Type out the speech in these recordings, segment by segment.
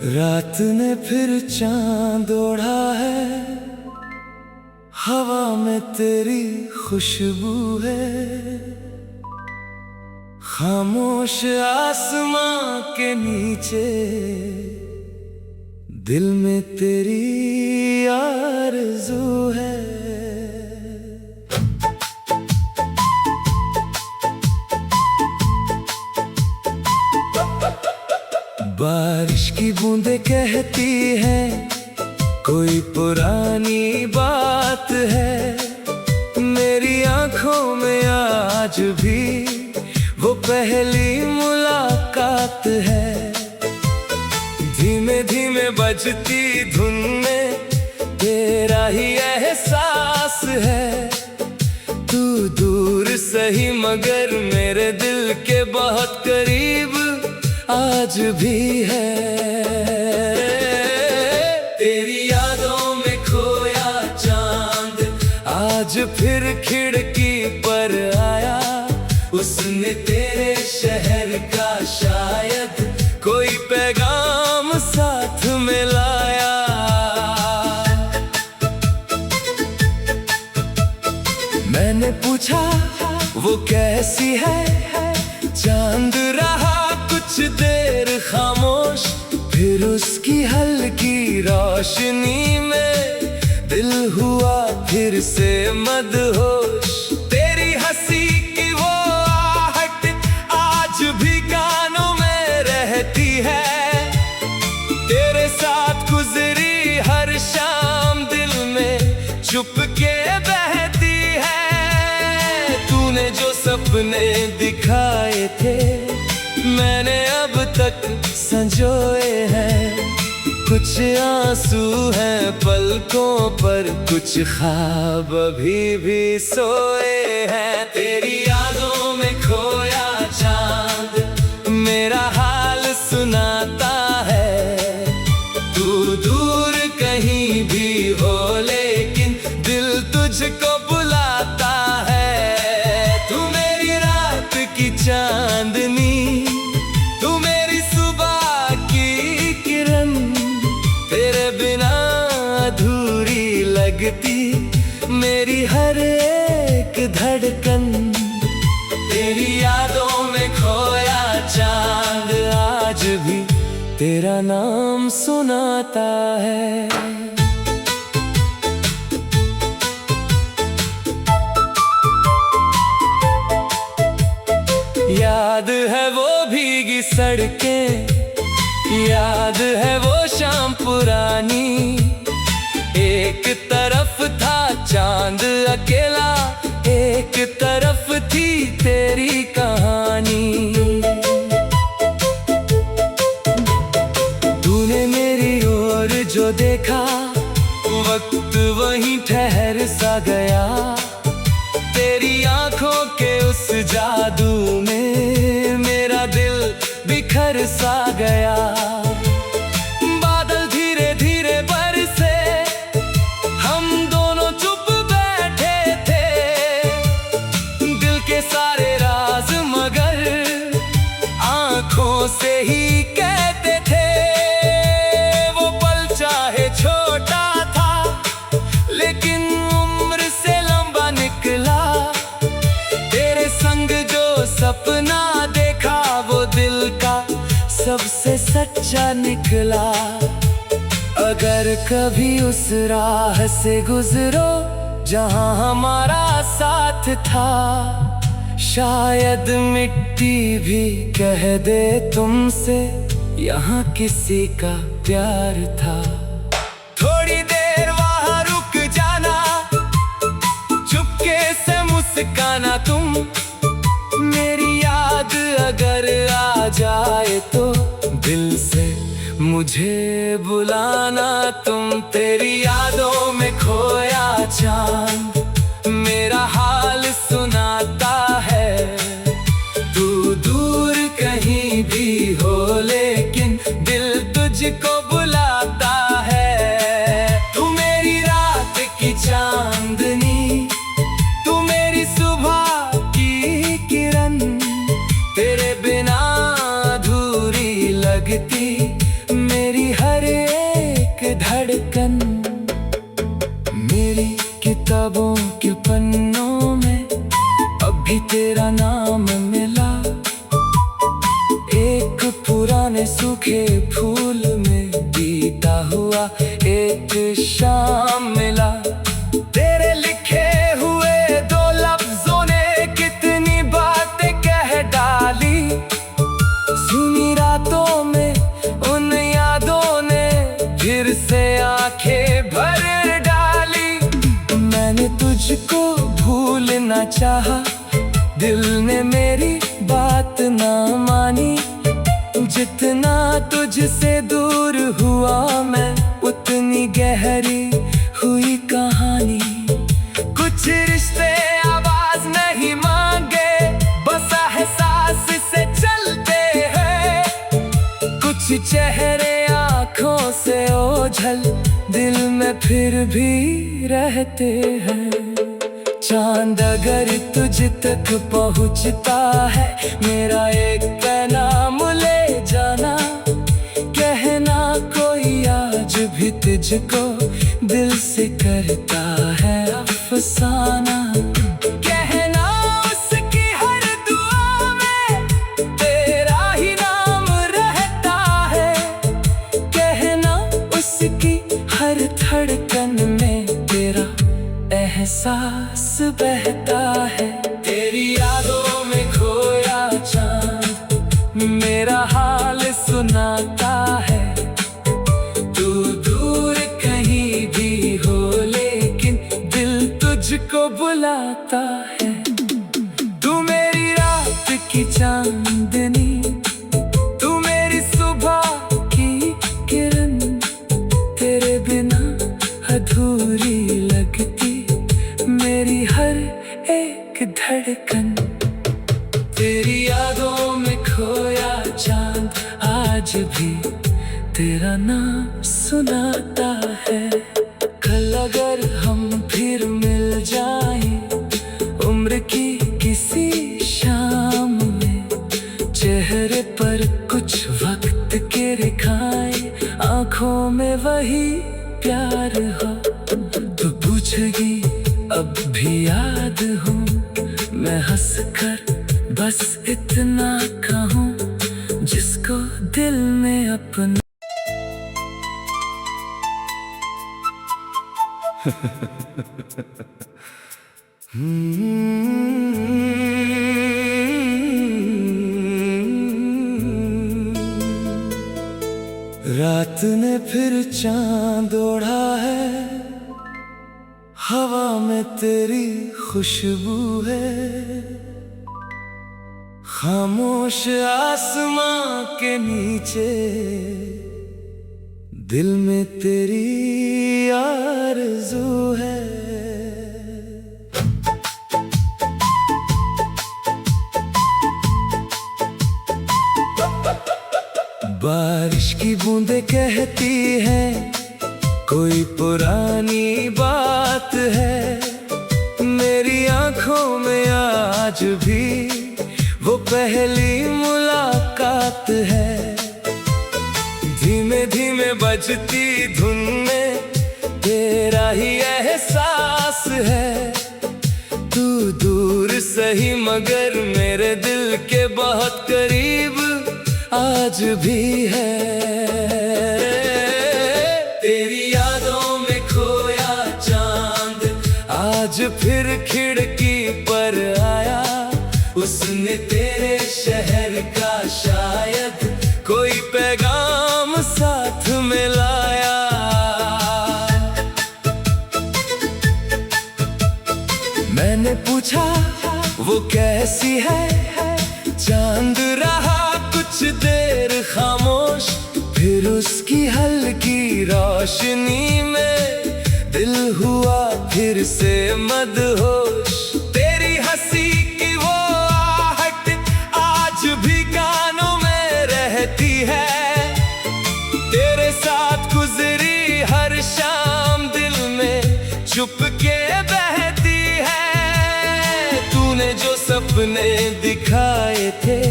रात ने फिर चांद ओढ़ा है, हवा में तेरी खुशबू है। खामोश आसमां के नीचे दिल में तेरी आरज़ू है। बारिश की बूंदें कहती हैं कोई पुरानी बात है। मेरी आंखों में आज भी वो पहली मुलाकात है। धीमे धीमे बजती धुन में तेरा ही एहसास है। तू दूर सही मगर मेरे दिल के बहुत करीब आज भी है। तेरी यादों में खोया चांद आज फिर खिड़की पर आया। उसने तेरे शहर का शायद कोई पैगाम साथ में लाया। मैंने पूछा वो कैसी है, चांद रहा कुछ देर खामोश। फिर उसकी हल्की रोशनी में दिल हुआ फिर से मदहोश। तेरी हंसी की वो आहट आज भी कानों में रहती है। तेरे साथ गुजरी हर शाम दिल में चुपके बहती है। तूने जो सपने दिखाए थे मैंने अब तक संजोए हैं। कुछ आंसू हैं पलकों पर, कुछ ख्वाब अभी भी सोए हैं। तेरी यादों में खोया चांद मेरा हाल सुनाता है। तू दूर कहीं भी हो लेकिन दिल तुझको बुलाता है। तू मेरी रात की चांदनी, मेरी हर एक धड़कन। तेरी यादों में खोया चांद आज भी तेरा नाम सुनाता है। याद है वो भीगी सड़कें, याद है वो शाम पुरानी। एक तरफ था चांद अकेला, एक तरफ थी तेरी कहानी। तूने मेरी ओर जो देखा वक्त वहीं ठहर सा गया। तेरी आंखों के उस जादू में मेरा दिल बिखर सा गया। से ही कहते थे वो पल चाहे छोटा था लेकिन उम्र से लंबा निकला। तेरे संग जो सपना देखा वो दिल का सबसे सच्चा निकला। अगर कभी उस राह से गुजरो जहां हमारा साथ था, शायद मिट्टी भी कह दे तुमसे यहाँ किसी का प्यार था। थोड़ी देर वहाँ रुक जाना, चुपके से मुस्काना तुम। मेरी याद अगर आ जाए तो दिल से मुझे बुलाना तुम। तेरी यादों में खोया चांद मेरा हाल सुनाता है। तू दूर कहीं भी हो लेकिन दिल तुझको बुलाता है। तू मेरी रात की किताबों के पन्नों में अब भी तेरा नाम मिला। एक पुराने सूखे फूल में बीता हुआ एक शाम मिला। तेरे लिखे हुए दो लफ्जों ने कितनी बातें कह डाली। सुनी रातों में उन यादों ने फिर से आंखें भर डाली। मैंने तुझको भूलना चाहा, दिल ने मेरी बात ना मानी। जितना तुझसे दूर हुआ मैं, उतनी गहरी हुई कहानी। कुछ रिश्ते आवाज नहीं मांगे, बस एहसास से चलते हैं। कुछ चेहरे आंखों से ओझल, दिल में फिर भी रहते हैं। चांद अगर तुझ तक पहुँचता है, मेरा एक पैगाम ले जाना। कहना कोई आज भी तुझको दिल से करता है अफसाना। कहना उसकी हर दुआ में तेरा ही नाम रहता है। कहना उसकी हर धड़कन में तेरा एहसास बहता है। तेरी यादों में खोया चांद मेरा हाल सुनाता है। तू दूर कहीं भी हो लेकिन दिल तुझको बुलाता है। तू मेरी रात की चांदनी, तू मेरी सुबह की किरण। तेरे बिना अधूरी लगती मेरी हर एक धड़कन। तेरी यादों में खोया चांद आज भी तेरा नाम सुनाता है। कल अगर हम फिर मिल जाएं उम्र की किसी शाम में, चेहरे पर कुछ वक्त के रेखाएं, आंखों में वही प्यार हो। तो पूछेगी अब भी याद हूँ मैं, हंसकर बस इतना कहूँ जिसको दिल में अपना। रात ने फिर चांद ओढ़ा है, हवा में तेरी खुशबू है। खामोश आसमां के नीचे दिल में तेरी आरज़ू है। बारिश की बूंदें कहती हैं कोई पुरानी बात है। मेरी आंखों में आज भी वो पहली मुलाकात है। धीमे धीमे बजती धुन में तेरा ही एहसास है। तू दूर सही मगर मेरे दिल के बहुत करीब आज भी है। तेरी यादों में खोया चांद आज फिर खिड़की पर आया। उसने तेरे शहर का शायद कोई पैगाम साथ में लाया। मैंने पूछा वो कैसी है, चांद रहा कुछ देर खामोश। फिर उसकी हल्की रोशनी में दिल हुआ फिर से मदहोश। तेरी हंसी की वो आहट आज भी कानों में रहती है। तेरे साथ गुजरी हर शाम दिल में चुपके बहती है। तूने जो सपने दिखाए थे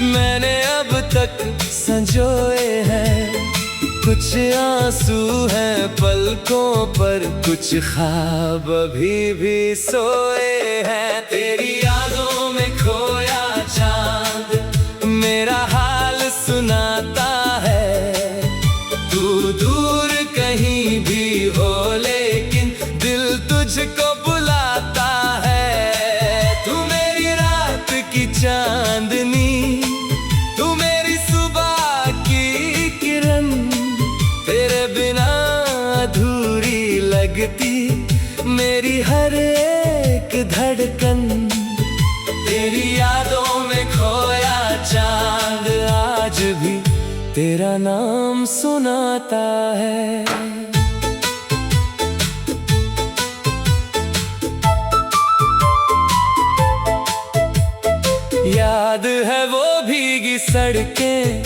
मैंने अब तक संजोए हैं। कुछ आंसू हैं पल पलकों पर कुछ ख्वाब अभी भी सोए हैं। तेरी यादों में खोया चांद मेरा हाल सुनाता है। तू दूर कहीं भी हो लेकिन दिल तुझको बुलाता है। तू मेरी रात की चांदनी, तू मेरी सुबह की किरण, तेरे बिना अधूरी लगती मेरी हर एक धड़कन। तेरी यादों में खोया चांद आज भी तेरा नाम सुनाता है। याद है वो भीगी सड़कें,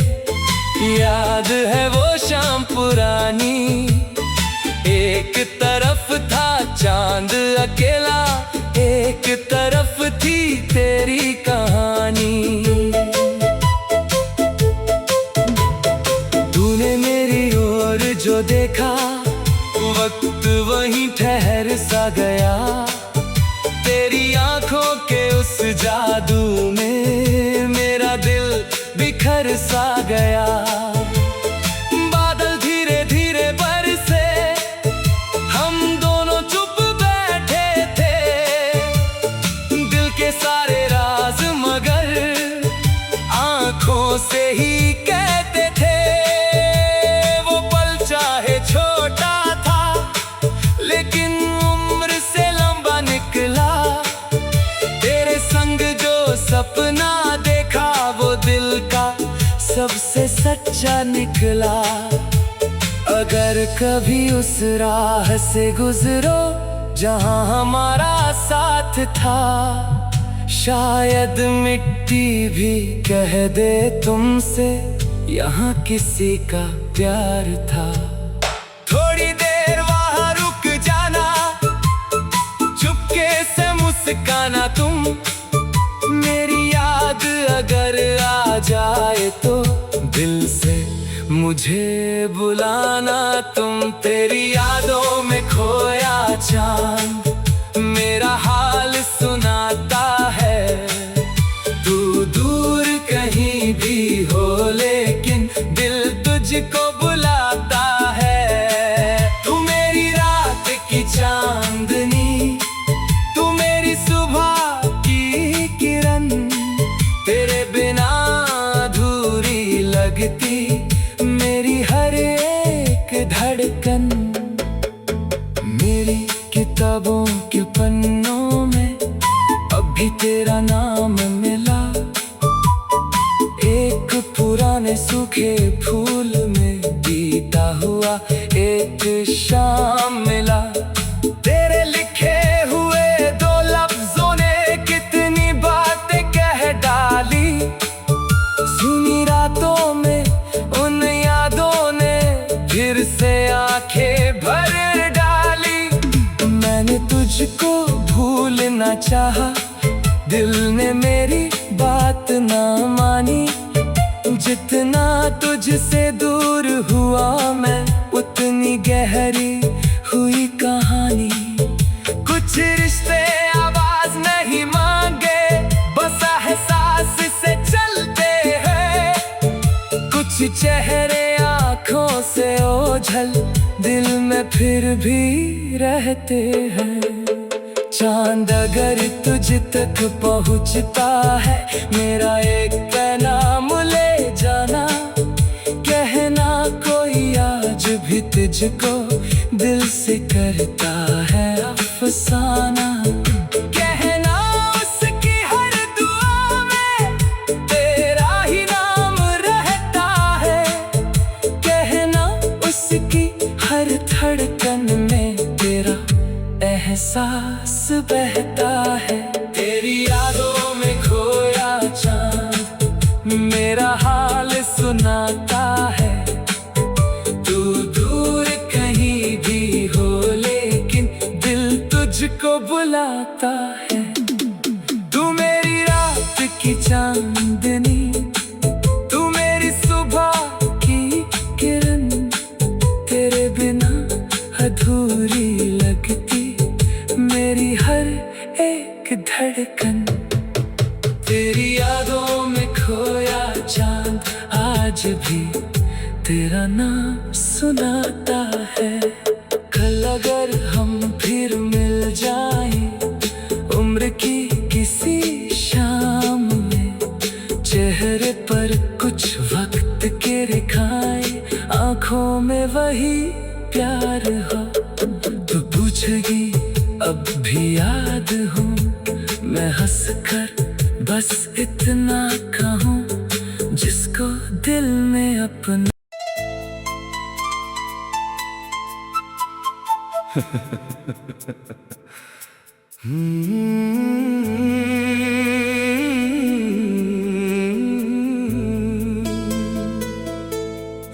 याद है वो शाम पुरानी। एक तरफ था चांद अकेला, एक तरफ थी तेरी कहानी। तूने मेरी ओर जो देखा, वक्त वहीं ठहर सा गया। तेरी आंखों के उस जादू में मेरा दिल बिखर सा गया। बादल धीरे धीरे बरसे, हम दोनों चुप बैठे थे। दिल के सारे राज मगर आंखों से ही कहते थे। वो पल चाहे छोटा था लेकिन उम्र से लंबा निकला। तेरे संग जो सपना देखा वो दिल का सबसे सच्चा निकला। अगर कभी उस राह से गुजरो जहां हमारा साथ था, शायद मिट्टी भी कह दे तुमसे यहाँ किसी का प्यार था। थोड़ी देर वहां रुक जाना, चुपके से मुस्काना तुम। मेरी याद अगर आ जाए तो दिल से मुझे बुलाना तुम। तेरी यादों में खोया चांद मेरा हाल सुनाता है। तू दूर कहीं भी हो लेकिन दिल तुझको बुलाता है। तू मेरी रात की चांदनी, तू मेरी सुबह की किरण, तेरे बिना अधूरी लगती मेरी हर एक धड़कन। मेरी किताबों के पन्नों में अब भी तेरा नाम मिला। एक पुराने सूखे फूल में बीता हुआ एक शाम मिला। तेरे लिखे हुए दो लफ्जों ने कितनी बातें कह डाली। सुनी रातों में उन यादों ने फिर से आंखें भर डाली। मैंने तुझको भूलना चाहा, दिल ने मेरी बात ना मानी। जितना तुझसे दूर हुआ मैं, उतनी गहरी हुई कहानी। कुछ रिश्ते आवाज नहीं मांगे, बस एहसास से चलते हैं। कुछ चेहरे आंखों से ओझल, दिल में फिर भी रहते हैं। चांद अगर तुझ तक पहुंचता है, मेरा एक पैगाम ले जाना। कहना कोई आज भी तुझको दिल से करता है अफसाना। कहना उसकी हर दुआ में तेरा ही नाम रहता है। कहना उसकी हर धड़कन में तेरा एहसास बहता है। तेरी यादों में खोया चांद मेरा हाल सुनाता है। तू दूर कहीं भी हो लेकिन दिल तुझको बुलाता है। तू मेरी रात की चांदनी, तू मेरी सुबह की किरण, तेरे बिना नाम सुनाता है। कल अगर हम फिर मिल जाएं उम्र की किसी शाम में, चेहरे पर कुछ वक्त के रेखाएं, आंखों में वही प्यार हो, तो पूछेगी अब भी याद हूँ मैं, हंस कर बस इतना कहूँ जिसको दिल में अपना।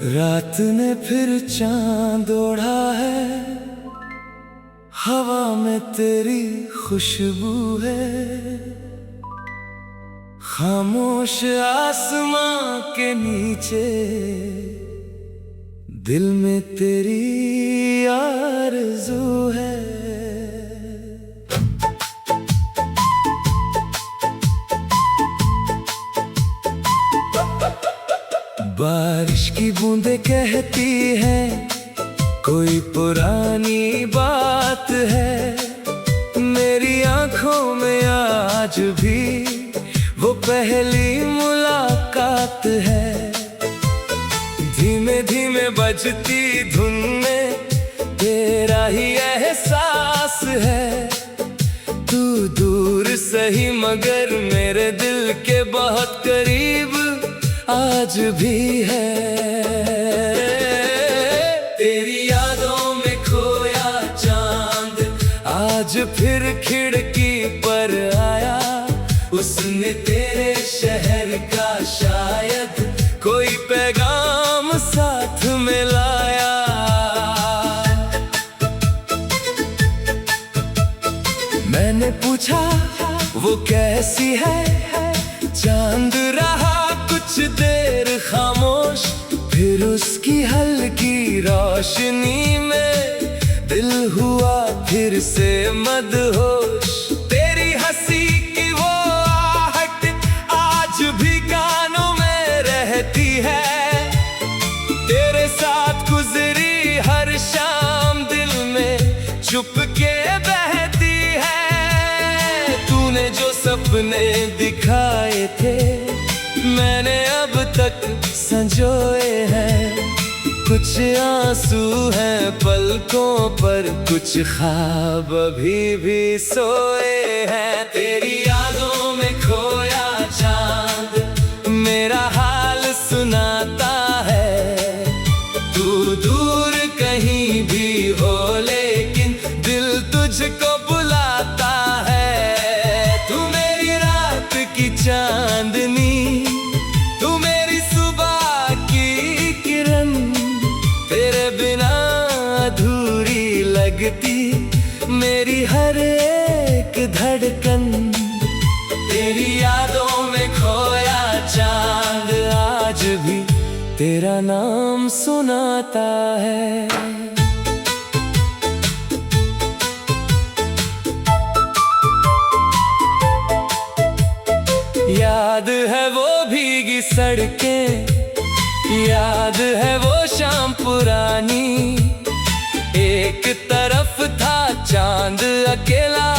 रात ने फिर चांद ओढ़ा है, हवा में तेरी खुशबू है, खामोश आसमां के नीचे दिल में तेरी आरज़ू है। बारिश की बूंदें कहती हैं कोई पुरानी बात है, मेरी आंखों में आज भी वो पहली मुलाकात है। धीमे धीमे बजती धुन में तेरा ही एहसास है, तू दूर सही मगर मेरे दिल के बहुत करीब आज भी है। तेरी यादों में खोया चांद आज फिर खिड़की पर आया, उसने तेरे शहर का शायद कोई पैगाम साथ में लाया। मैंने पूछा वो कैसी है, चांद रहा कुछ देर खामोश, फिर उसकी हल्की रोशनी में दिल हुआ फिर से मदहोश। तेरी हंसी की वो आहट आज भी कानों में रहती है, तेरे साथ गुजरी हर शाम दिल में चुप के बहती है। तूने जो सपने दिखाए थे मैंने अब तक संजोए हैं, कुछ आंसू हैं पलकों पर, कुछ ख्वाब अभी भी सोए हैं। तेरी यादों में खोया चांद मेरा हाल सुनाता है, तू दूर कहीं भी हो लेकिन दिल तुझको बुलाता है। तू मेरी रात की चांदनी, मेरी हर एक धड़कन। तेरी यादों में खोया चांद आज भी तेरा नाम सुनाता है। याद है वो भीगी सड़कें, याद है वो शाम पुरानी, एक तरफ था चांद अकेला,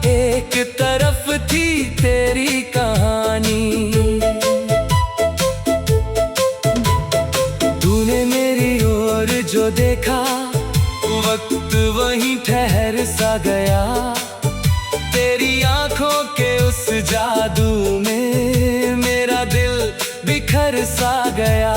एक तरफ थी तेरी कहानी। तूने मेरी ओर जो देखा वक्त वहीं ठहर सा गया, तेरी आंखों के उस जादू में मेरा दिल बिखर सा गया।